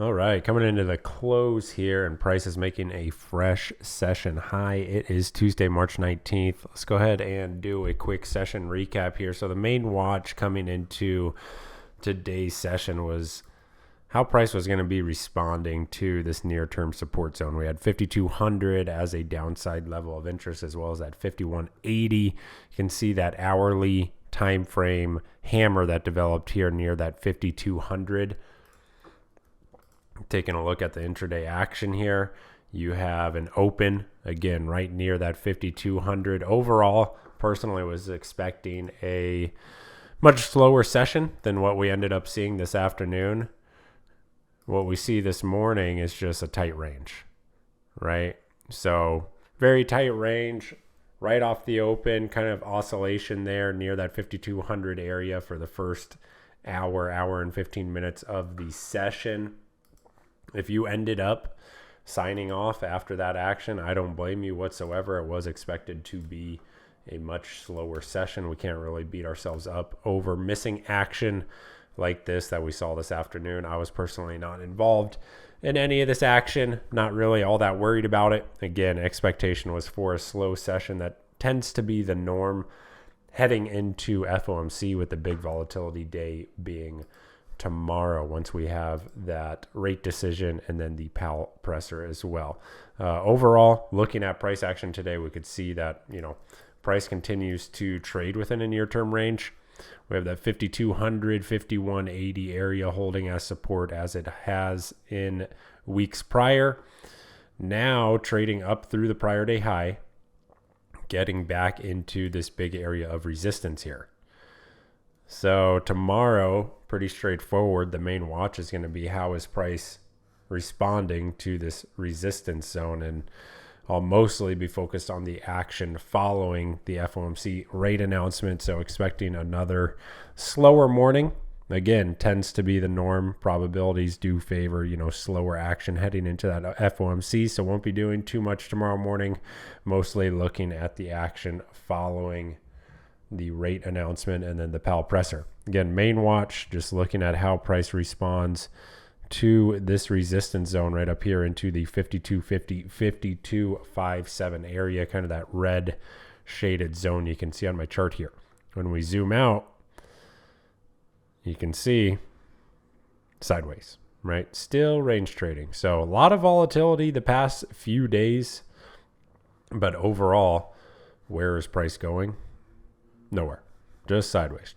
All right, coming into the close here, and price is making a fresh session high. It is Tuesday, March 19th. Let's go ahead and do a quick session recap here. So the main watch coming into today's session was how price was going to be responding to this near-term support zone. We had 5,200 as a downside level of interest, as well as that 5,180. You can see that hourly time frame hammer that developed here near that 5,200. Taking a look at the intraday action here, you have an open again right near that 5,200. Overall, personally was expecting a much slower session than what we ended up seeing this afternoon. What we see this morning is just a tight range, right? So very tight range right off the open, kind of oscillation there near that 5,200 area for the first hour and 15 minutes of the session. If you ended up signing off after that action, I don't blame you whatsoever. It was expected to be a much slower session. We can't really beat ourselves up over missing action like this that we saw this afternoon. I was personally not involved in any of this action, not really all that worried about it. Again, expectation was for a slow session. That tends to be the norm heading into FOMC, with the big volatility day being tomorrow once we have that rate decision and then the Powell presser as well. Overall, looking at price action today, we could see that, price continues to trade within a near-term range. We have that 5,200, 5,180 area holding as support as it has in weeks prior. Now trading up through the prior day high, getting back into this big area of resistance here. So tomorrow, pretty straightforward. The main watch is going to be how is price responding to this resistance zone, and I'll mostly be focused on the action following the FOMC rate announcement. So expecting another slower morning. Again, tends to be the norm. Probabilities do favor, slower action heading into that FOMC. So won't be doing too much tomorrow morning. Mostly looking at the action following the rate announcement and then the Powell presser. Again, main watch, just looking at how price responds to this resistance zone right up here into the 5250, 5257 area, kind of that red shaded zone you can see on my chart here. When we zoom out, you can see sideways, right? Still range trading. So a lot of volatility the past few days, but overall, where is price going? Nowhere. Just sideways.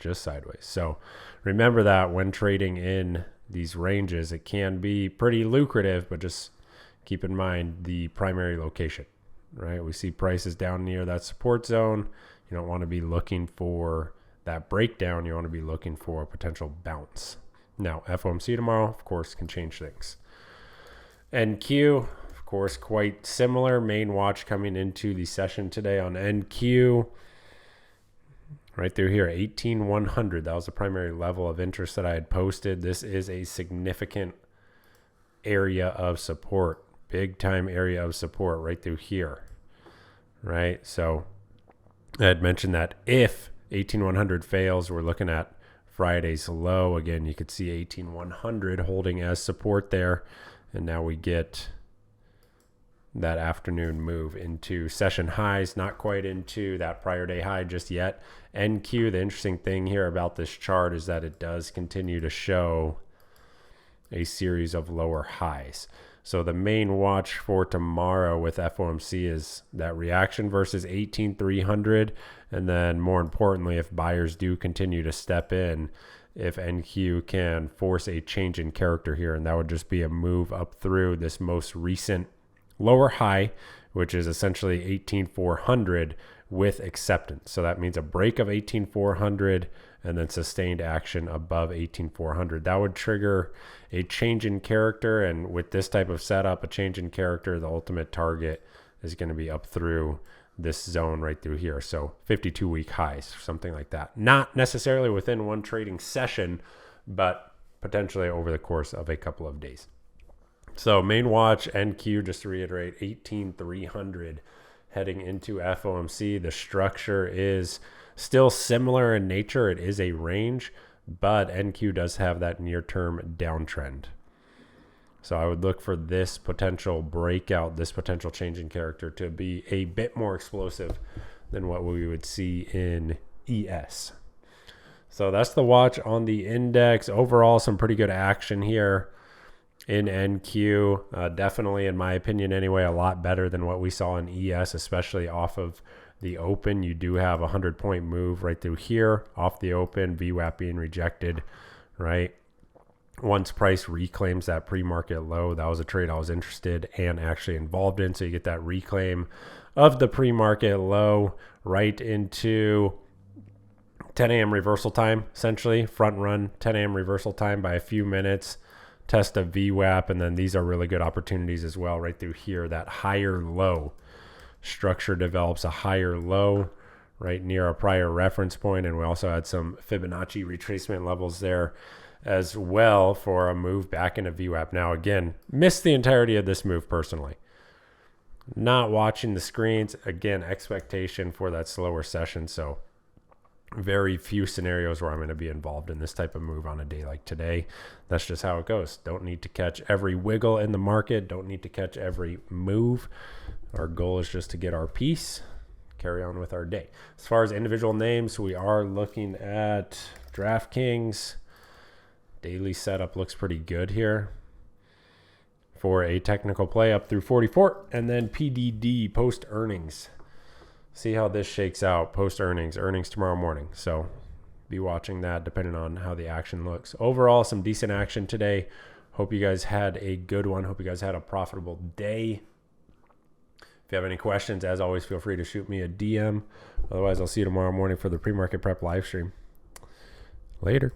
So remember that when trading in these ranges, it can be pretty lucrative, but just keep in mind the primary location, right? We see prices down near that support zone. You don't want to be looking for that breakdown. You want to be looking for a potential bounce. Now, FOMC tomorrow, of course, can change things. NQ, of course, quite similar. Main watch coming into the session today on NQ. Right through here, 18,100. That was the primary level of interest that I had posted. This is a significant area of support, big time area of support right through here, right? So I had mentioned that if 18,100 fails, we're looking at Friday's low. Again, you could see 18,100 holding as support there. And now we get that afternoon move into session highs, not quite into that prior day high just yet. NQ, the interesting thing here about this chart is that it does continue to show a series of lower highs. So the main watch for tomorrow with FOMC is that reaction versus 18,300. And then more importantly, if buyers do continue to step in, if NQ can force a change in character here, and that would just be a move up through this most recent lower high, which is essentially 18,400 with acceptance. So that means a break of 18,400 and then sustained action above 18,400. That would trigger a change in character. And with this type of setup, a change in character, the ultimate target is going to be up through this zone right through here. So 52-week highs, something like that. Not necessarily within one trading session, but potentially over the course of a couple of days. So main watch, NQ, just to reiterate, 18,300 heading into FOMC. The structure is still similar in nature. It is a range, but NQ does have that near-term downtrend. So I would look for this potential breakout, this potential change in character to be a bit more explosive than what we would see in ES. So that's the watch on the index. Overall, some pretty good action here in NQ. Definitely, in my opinion anyway, a lot better than what we saw in ES, especially off of the open. You do have a 100-point move right through here off the open, VWAP being rejected, right? Once price reclaims that pre-market low, that was a trade I was interested and actually involved in. So you get that reclaim of the pre-market low right into 10 a.m. reversal time, essentially front run 10 a.m. reversal time by a few minutes, test a VWAP, and then these are really good opportunities as well right through here. That higher low structure develops a higher low right near a prior reference point, and we also had some Fibonacci retracement levels there as well for a move back into VWAP. Now, again, missed the entirety of this move personally. Not watching the screens. Again, expectation for that slower session. So very few scenarios where I'm going to be involved in this type of move on a day like today. That's just how it goes. Don't need to catch every wiggle in the market. Don't need to catch every move. Our goal is just to get our piece, carry on with our day. As far as individual names, we are looking at DraftKings. Daily setup looks pretty good here for a technical play up through 44. And then PDD post earnings. See how this shakes out post earnings tomorrow morning. So be watching that depending on how the action looks. Overall, some decent action today. Hope you guys had a good one. Hope you guys had a profitable day. If you have any questions, as always, feel free to shoot me a DM. Otherwise, I'll see you tomorrow morning for the pre-market prep live stream. Later.